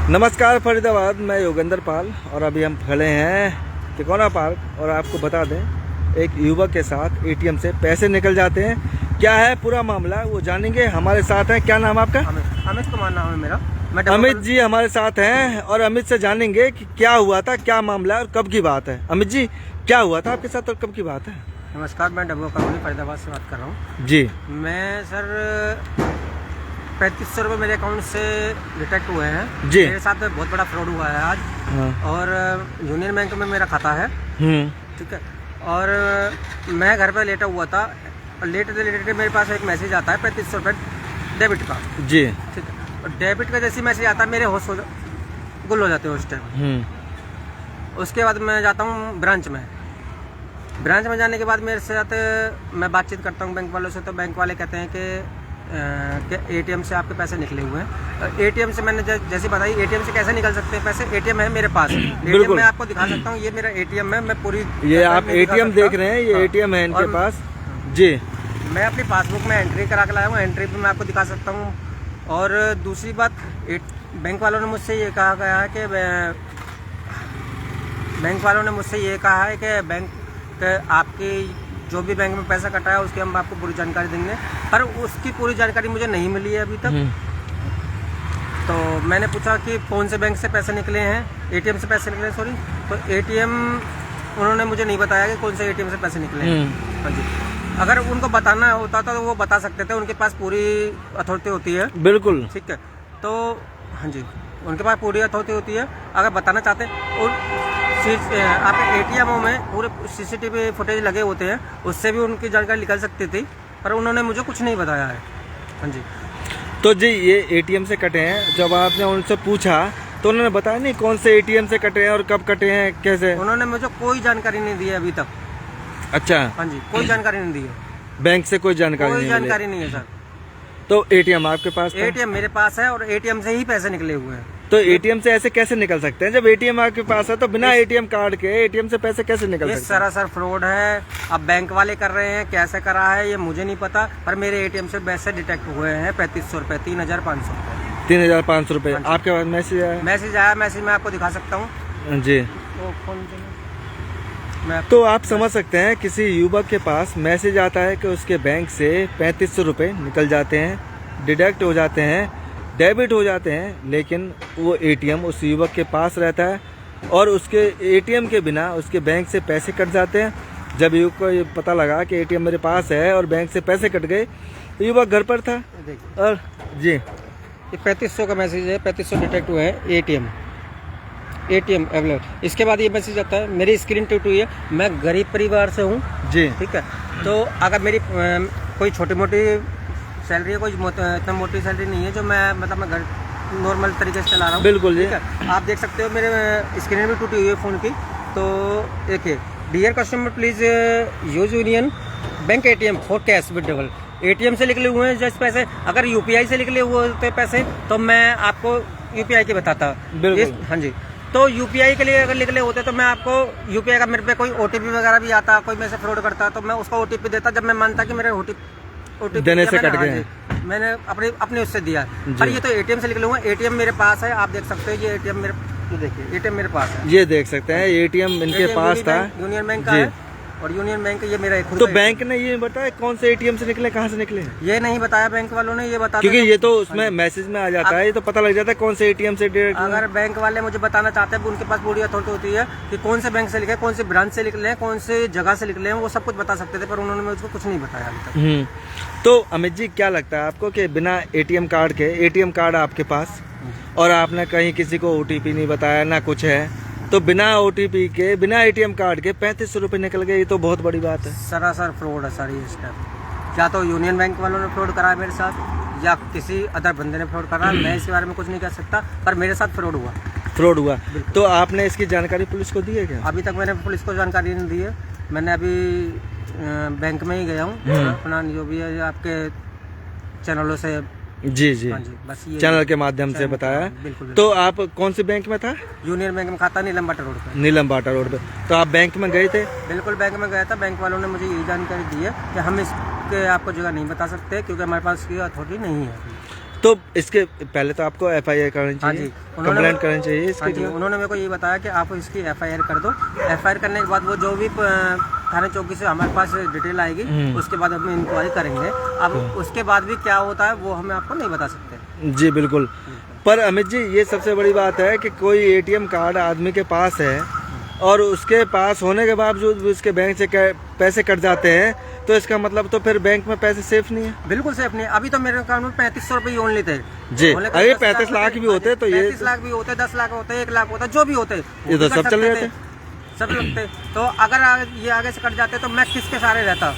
नमस्कार फरीदाबाद, मैं योगेंद्र पाल और अभी हम खड़े हैं तिकोना पार्क और आपको बता दें एक युवक के साथ एटीएम से पैसे निकल जाते हैं। क्या है पूरा मामला वो जानेंगे। हमारे साथ हैं, क्या नाम आपका? अमित कुमार नाम है मेरा। अमित जी हमारे साथ हैं और अमित से जानेंगे कि क्या हुआ था, क्या मामला है और कब की बात है। अमित जी क्या हुआ था आपके साथ और कब की बात है? नमस्कार, मैं डब्बो कॉलोनी फरीदाबाद से बात कर रहा हूँ जी। मैं सर 3500 रुपये मेरे अकाउंट से डिटेक्ट हुए हैं जी। मेरे साथ बहुत बड़ा फ्रॉड हुआ है आज। हाँ। और यूनियन बैंक में मेरा खाता है, ठीक है। और मैं घर पे लेटा हुआ था, लेटे लेटे मेरे पास एक मैसेज आता है 3500 रुपये डेबिट का। जी। ठीक है। और डेबिट का जैसे मैसेज आता है मेरे होश गुल हो जाते हैं उस टाइम। उसके बाद मैं जाता हूँ ब्रांच में जाने के बाद मेरे साथ मैं बातचीत करता हूँ बैंक वालों से। तो बैंक वाले कहते हैं कि एटीएम से आपके पैसे निकले हुए हैं। एटीएम से मैंने जैसे बताई, एटीएम से कैसे निकल सकते हैं पैसे? एटीएम है मेरे पास, एटीएम मैं आपको दिखा सकता हूँ। ये मेरा एटीएम है, मैं पूरी ये आप एटीएम देख रहे हैं, ये एटीएम है इनके पास। जी। मैं अपनी पासबुक में एंट्री करा के लाया हूँ, एंट्री पे मैं आपको दिखा सकता हूँ। और दूसरी बात, बैंक वालों ने मुझसे ये कहा गया है कि बैंक आपकी जो भी बैंक में पैसा कटा है उसकी हम आपको पूरी जानकारी देंगे, पर उसकी पूरी जानकारी मुझे नहीं मिली है अभी तक। तो मैंने पूछा कि कौन से बैंक से पैसे निकले हैं, एटीएम से पैसे निकले हैं, सॉरी। तो एटीएम उन्होंने मुझे नहीं बताया कि कौन से एटीएम से पैसे निकले हैं। हाँ जी। अगर उनको बताना होता तो वो बता सकते थे, उनके पास पूरी अथॉरिटी होती है। बिल्कुल, ठीक है। तो हाँ जी, उनके पास पूरी अथॉरिटी होती है। अगर बताना चाहते हैं, आपके एटीएमओ में पूरे सीसीटीवी फुटेज लगे होते हैं, उससे भी उनकी जानकारी निकल सकती थी, पर उन्होंने मुझे कुछ नहीं बताया है। हाँ जी। तो जी ये एटीएम से कटे हैं, जब आपने उनसे पूछा तो उन्होंने बताया नहीं कौन से एटीएम से कटे हैं और कब कटे हैं, कैसे? उन्होंने मुझे कोई जानकारी नहीं दी है अभी तक। अच्छा। हाँ जी, कोई जानकारी नहीं दी है। बैंक से कोई जानकारी नहीं है सर। तो एटीएम आपके पास था? एटीएम मेरे पास है और एटीएम से ही पैसे निकले हुए हैं। तो एटीएम से ऐसे कैसे निकल सकते हैं? जब एटीएम आपके पास है तो बिना एटीएम कार्ड के एटीएम से पैसे कैसे निकल सकते हैं? सरासर फ्रॉड है। अब बैंक वाले कर रहे हैं, कैसे करा है ये मुझे नहीं पता, पर मेरे एटीएम से पैसे डिटेक्ट हुए हैं 3500 रुपये, 3500 रुपये। 3500 रुपये आपके पास मैसेज आया? मैसेज मैं आपको दिखा सकता हूँ जी। तो आप समझ सकते हैं किसी युवक के पास मैसेज आता है कि उसके बैंक से 3500 रुपये निकल जाते हैं, डिडक्ट हो जाते हैं, डेबिट हो जाते हैं, लेकिन वो एटीएम उस युवक के पास रहता है और उसके एटीएम के बिना उसके बैंक से पैसे कट जाते हैं। जब युवक को ये पता लगा कि एटीएम मेरे पास है और बैंक से पैसे कट गए तो युवक घर पर था। और जी ये 3500 का मैसेज है, 3500 डिटेक्ट हुए हैं एटीएम अवेलेबल। इसके बाद ये मैसेज आता है, मेरी स्क्रीन टूटी हुई है, मैं गरीब परिवार से हूँ जी, ठीक है। तो अगर मेरी कोई छोटी मोटी सैलरी है, कोई इतना मोटी सैलरी नहीं है जो मैं घर नॉर्मल तरीके से चला रहा हूँ। बिल्कुल जी। ठीक है। आप देख सकते हो मेरे स्क्रीन भी टूटी हुई है फ़ोन की। तो देखिए, dear customer please use Union Bank ATM for cash withdrawal. ATM से निकले हुए हैं जैसे पैसे, अगर यूपीआई से निकले हुए होते पैसे तो मैं आपको यूपीआई के बताता। हाँ जी। तो यूपीआई के लिए अगर निकले होते तो मैं आपको यूपीआई का, मेरे पे कोई ओटीपी वगैरह भी आता, कोई मेरे से फ्रॉड करता तो मैं उसका ओटीपी देता जब मैं मानता कि मेरे ओटीपी देने से कट गए। मैंने अपने उससे दिया। पर ये तो एटीएम से निकले हुए हैं। एटीएम मेरे पास है, आप देख सकते हो। ये एटीएम मेरे, ये देखिए एटीएम मेरे पास है, ये देख सकते हैं एटीएम इनके पास था, यूनियन बैंक का है। और यूनियन बैंक ये मेरा खुद। तो बैंक ने ये बताया कौन से एटीएम से निकले, कहाँ से निकले? ये नहीं बताया बैंक वालों ने, ये बता, क्योंकि ये तो उसमें मैसेज में आ जाता है, ये तो पता लग जाता है कौन से एटीएम से। अगर बैंक वाले मुझे बताना चाहते हैं, उनके पास पूरी अथॉरिटी होती है कि कौन से बैंक से निकले, कौन से ब्रांच से निकले हैं, कौन से जगह से निकले हैं, वो सब कुछ बता सकते थे, पर उन्होंने मुझको कुछ नहीं बताया अभी तक। तो अमित जी क्या लगता है आपको कि बिना एटीएम कार्ड के, एटीएम कार्ड आपके पास और आपने कहीं किसी को ओटीपी नहीं बताया ना कुछ है, तो बिना ओटीपी के, बिना एटीएम कार्ड के 3500 रुपये निकल गए, ये तो बहुत बड़ी बात है। सरासर फ्रॉड है सर ये स्टेप। या तो यूनियन बैंक वालों ने फ्रॉड करा है मेरे साथ, या किसी अदर बंदे ने फ्रॉड करा। मैं इसके बारे में कुछ नहीं कह सकता, पर मेरे साथ फ्रॉड हुआ। तो आपने इसकी जानकारी पुलिस को दी है क्या? अभी तक मैंने पुलिस को जानकारी नहीं दी है। मैंने अभी बैंक में ही गया हूँ, अपना जो भी है आपके चैनलों से जी जी, बस ये चैनल के माध्यम से बताया। तो आप कौन सी बैंक में था? यूनियन बैंक में खाता, नीलम बाटा रोड पे। नीलम बाटा रोड पे। तो आप बैंक में गए थे? बिल्कुल बैंक में गया था। बैंक वालों ने मुझे यही जानकारी दी है कि हम इसके आपको जगह नहीं बता सकते क्योंकि हमारे पास की अथॉरिटी नहीं है। तो इसके पहले तो आपको FIR करनी हाँ चाहिए, जी, कंप्लेंट करनी चाहिए हाँ इसके जी, खिलाफ। उन्होंने मेरे को ये बताया कि आप इसकी FIR कर दो। FIR करने के बाद वो जो भी थाना चौकी से हमारे पास डिटेल आएगी, उसके बाद हम इंक्वायरी करेंगे। अब उसके बाद भी क्या होता है वो हमें आपको नहीं बता सकते। जी बिल्कुल। पर अमित जी, ये सबसे बड़ी बात है कि कोई ATM कार्ड आदमी के पास है और उसके पास होने के बावजूद भी उसके बैंक से पैसे कट जाते हैं, तो इसका मतलब तो फिर बैंक में पैसे सेफ नहीं है। बिल्कुल सेफ नहीं है। अभी तो मेरे अकाउंट में 3500 रुपये ओनली थे जी। अरे 35 लाख भी होते तो ये 35 लाख भी होते, 10 लाख होते, 1 लाख होता, जो भी होते ये तो सब चल रहे थे, सब लगते। तो अगर ये आगे से कट जाते तो मैं किसके सहारे रहता।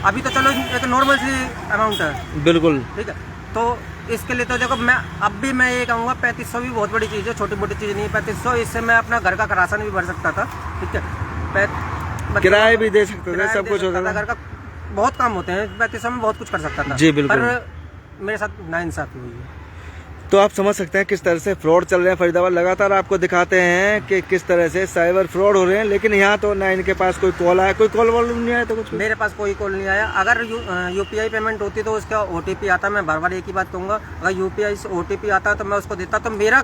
अभी तो चलो एक नॉर्मल सी अमाउंट है, बिल्कुल ठीक है। तो इसके लिए तो देखो, मैं ये कहूँगा 3500 भी बहुत बड़ी चीज़ है, छोटी मोटी चीज़ नहीं है। 3500 इससे मैं अपना घर का राशन भी भर सकता था, ठीक है, किराए भी दे सकते थे, सब कुछ होता था। घर का बहुत काम होते हैं, 3500 में बहुत कुछ कर सकता था जी बिल्कुल। पर मेरे साथ नाइंसाफी हुई है। तो आप समझ सकते हैं किस तरह से फ्रॉड चल रहे हैं फरीदाबाद। लगातार आपको दिखाते हैं कि किस तरह से साइबर फ्रॉड हो रहे हैं, लेकिन यहाँ तो ना इनके पास कोई कॉल आया, कोई कॉल वॉल नहीं आया, तो कुछ मेरे पास कोई कॉल नहीं आया। अगर UPI पेमेंट होती तो उसका OTP आता। मैं बार बार एक ही बात कहूँगा, अगर UPI से OTP आता तो मैं उसको देता, तो मेरा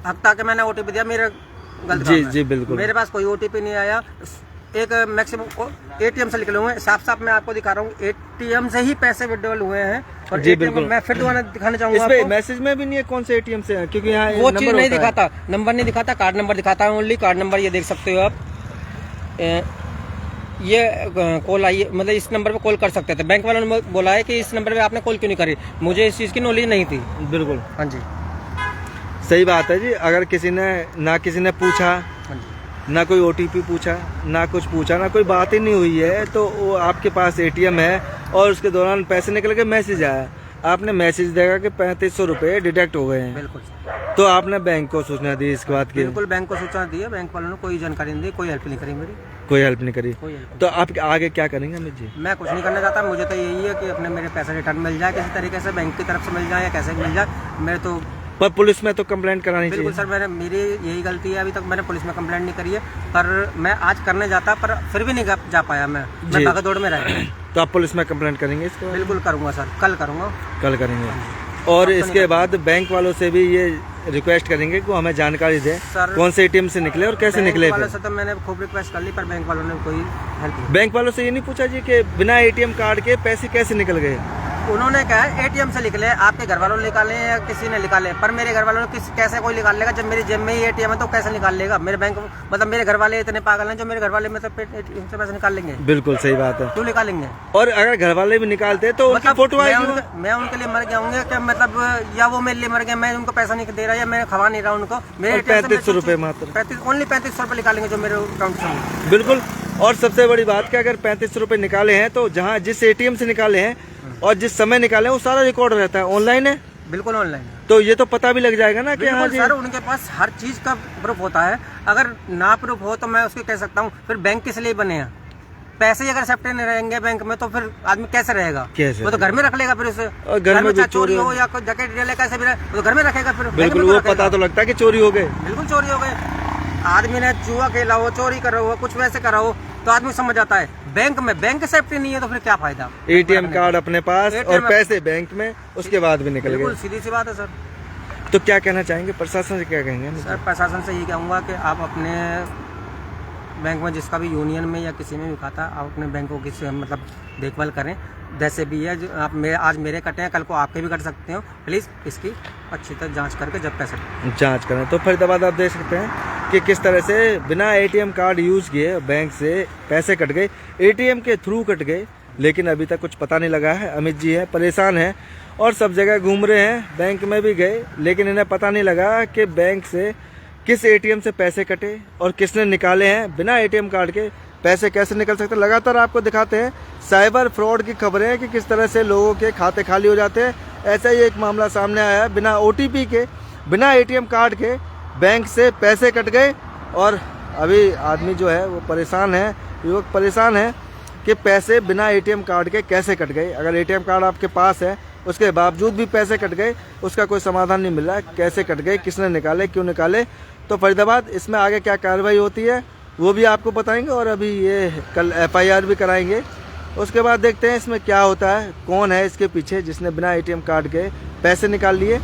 हक था कि मैंने OTP दिया, मेरा गलत जी काम है। जी बिल्कुल। मेरे पास कोई OTP नहीं आया। एक मैक्सिमम ATM से निकले हुए हैं, साफ साफ मैं आपको दिखा रहा हूँ, ATM से ही पैसे विड्रॉल हुए हैं। और जी ATM बिल्कुल। मैं फिर दोबारा दिखाना चाहूँगा इसमें आपको। मैसेज में भी नहीं है कौन से ATM से है, क्योंकि यहाँ वो चीज़ नंबर नहीं होता है। दिखाता, नंबर नहीं दिखाता, कार्ड नंबर दिखाता है ओनली। कार्ड नंबर ये देख सकते हो आप, ये कॉल आई, मतलब इस नंबर पे कॉल कर सकते थे। बैंक वालों ने बोला है कि इस नंबर पे आपने कॉल क्यों नहीं करी। मुझे इस चीज़ की नॉलेज नहीं थी। बिल्कुल हाँ जी, सही बात है जी। अगर किसी ने पूछा, हाँ जी, ना कोई OTP पूछा, ना कुछ पूछा, ना कोई बात ही नहीं हुई है, तो वो आपके पास ATM है और उसके दौरान पैसे निकल के मैसेज आया, आपने मैसेज देखा कि 3500 रुपये डिडक्ट हो गए हैं, बिल्कुल तो आपने बैंक को सूचना दी इसके बाद की? बिल्कुल बैंक को सूचना दी है। बैंक वालों ने कोई जानकारी नहीं दी, कोई हेल्प नहीं करी मेरी, कोई हेल्प नहीं करी। कोई हेल्प तो आप आगे क्या करेंगे अमित जी? मैं कुछ नहीं करना चाहता। मुझे तो यही है कि अपने मेरे पैसे रिटर्न मिल जाए किसी तरीके से, बैंक की तरफ से मिल जाए या कैसे मिल जाए। मेरे तो पर पुलिस में तो कंप्लेंट करानी बिल्कुल चाहिए। सर, मेरी यही गलती है। अभी तक मैंने पुलिस में कंप्लेंट नहीं करी है, पर मैं आज करने जाता, पर फिर भी नहीं जा पाया। मैं भागा दौड़ में रह गया। तो आप पुलिस में कंप्लेंट करेंगे इसको? बिल्कुल करूंगा सर, कल करूंगा। कल करेंगे। और इसके बाद बैंक वालों से भी ये रिक्वेस्ट करेंगे कि हमें जानकारी दे सर, कौन से ATM से निकले और कैसे निकले। बैंक वालों से तो मैंने खूब रिक्वेस्ट कर ली, पर बैंक वालों ने कोई हेल्प नहीं। बैंक वालों से ये नहीं पूछा जी कि बिना ATM कार्ड के पैसे कैसे निकल गए? उन्होंने कहा ATM से निकले, आपके घर वालों ने निकाले या किसी ने निकाले, पर मेरे घर वालों ने कैसे कोई निकाल लेगा? जब मेरी जेब में ही ATM है तो कैसे निकाल लेगा? मेरे बैंक, मतलब मेरे घर वाले इतने पागल हैं जो मेरे घर वाले मतलब ATM से पैसे निकाल लेंगे? बिल्कुल सही बात है। क्यों निकालेंगे? और अगर घर वाले भी निकालते तो उनकी फोटो आएगी। मैं उनके लिए मर गया हूँ क्या? मतलब या वो मेरे लिए मर गया, मैं उनको पैसा नहीं दे रहा या मैं खवा नहीं रहा उनको। मेरे 3500 रुपये मात्र, ओनली 3500 रुपये निकालेंगे जो मेरे अकाउंट से। बिल्कुल। और सबसे बड़ी बात कि अगर 3500 रुपये निकाले हैं तो जहाँ जिस ATM से निकाले हैं और जिस समय निकाले हैं वो सारा रिकॉर्ड रहता है, ऑनलाइन है। बिल्कुल ऑनलाइन। तो ये तो पता भी लग जाएगा ना कि हाँ जी। सर, उनके पास हर चीज का प्रूफ होता है। अगर ना प्रूफ हो तो मैं उसको कह सकता हूँ फिर बैंक किस लिए बने हैं? पैसे ही अगर सेफ्टी नहीं रहेंगे बैंक में तो फिर आदमी कैसे रहेगा? कैसे? वो तो घर में रख लेगा फिर उसे। और घर में भी चोरी हो या कोई जगह डिटेल कैसे भी रहे, वो तो घर में रखेगा फिर। बिल्कुल, वो पता तो लगता है कि चोरी हो गए। बिल्कुल चोरी हो गए। आदमी ने जुआ खेला हो, चोरी कर रहा हो, कुछ वैसे करा हो तो आदमी समझ आता है। बैंक सेफ्टी नहीं है तो फिर क्या फायदा? ATM कार्ड अपने पास और पैसे बैंक में, उसके बाद भी निकल गए। सीधी सी बात है सर। तो क्या कहना चाहेंगे प्रशासन से, क्या कहेंगे? सर, प्रशासन से यही कहूँगा कि आप अपने बैंक में जिसका भी यूनियन में या किसी में भी खाता, आप अपने बैंकों की मतलब देखभाल करें। जैसे भी है, जो आप आज मेरे कटे हैं, कल को आपके भी कट सकते हो। प्लीज़ इसकी अच्छी तरह जांच करके जब पैसे जांच करें। तो फरीदाबाद आप देख सकते हैं कि किस तरह से बिना ATM कार्ड यूज़ किए बैंक से पैसे कट गए, ATM के थ्रू कट गए, लेकिन अभी तक कुछ पता नहीं लगा है। अमित जी है परेशान हैं और सब जगह घूम रहे हैं, बैंक में भी गए, लेकिन इन्हें पता नहीं लगा कि बैंक से किस ATM से पैसे कटे और किसने निकाले हैं। बिना ATM कार्ड के पैसे कैसे निकल सकते हैं? लगातार आपको दिखाते हैं साइबर फ्रॉड की खबरें कि किस तरह से लोगों के खाते खाली हो जाते हैं। ऐसा ही एक मामला सामने आया है, बिना OTP के, बिना ATM कार्ड के बैंक से पैसे कट गए और अभी आदमी जो है वो परेशान है, युवक परेशान है कि पैसे बिना ATM कार्ड के कैसे कट गए। अगर ATM कार्ड आपके पास है उसके बावजूद भी पैसे कट गए, उसका कोई समाधान नहीं मिल रहा है। कैसे कट गए, किसने निकाले, क्यों निकाले? तो फरीदाबाद इसमें आगे क्या कार्रवाई होती है वो भी आपको बताएंगे और अभी ये कल FIR भी कराएंगे उसके बाद देखते हैं इसमें क्या होता है, कौन है इसके पीछे जिसने बिना ATM कार्ड के पैसे निकाल लिए,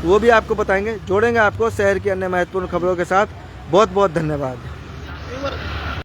वो भी आपको बताएंगे। जोड़ेंगे आपको शहर की अन्य महत्वपूर्ण खबरों के साथ। बहुत बहुत धन्यवाद।